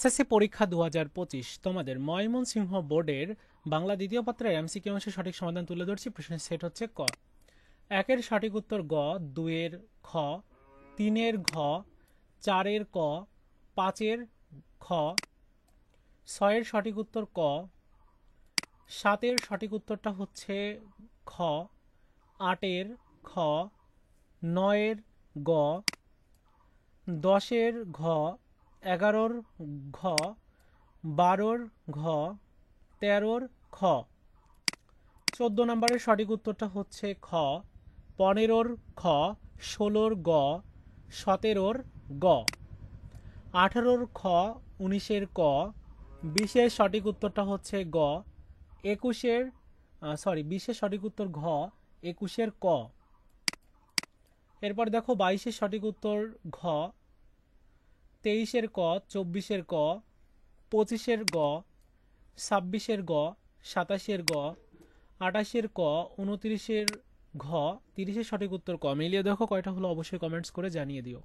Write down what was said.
SSC পরীক্ষা 2025 তোমাদের ময়মনসিংহ বোর্ডের বাংলা দ্বিতীয় পত্রের এমসিকিউ অংশের সঠিক সমাধান তুলে ধরছি। প্রশ্নের সেট হচ্ছে ক। একের সঠিক উত্তর গ, দুইয়ের খ, তিনের ঘ, চারের ক, পাঁচের খ, ছয়ের সঠিক উত্তর ক, সাতের সঠিক উত্তরটা হচ্ছে খ, আটের খ, নয়ের গ, দশের ঘ, এগারোর ঘ, বারোর ঘ, তেরোর খ। 14 নম্বরের সঠিক উত্তরটা হচ্ছে খ, 15-র খ, 16-র গ, 17-র গ, 18-র খ, 19-এর ক, 20-এর সঠিক উত্তরটা হচ্ছে গ, 20-এর সঠিক উত্তর ঘ, 21-এর ক। এরপর দেখো 22-এর সঠিক উত্তর ঘ, 23-এর ক, 24-এর ক, 25-এর গ, 26-এর গ, 27-এর গ, 28-এর ক, 29-এর ঘ, 30-এর সঠিক উত্তর ক। মিলিয়ে দেখো কয়টা হলো অবশ্যই কমেন্টস করে জানিয়ে দিও।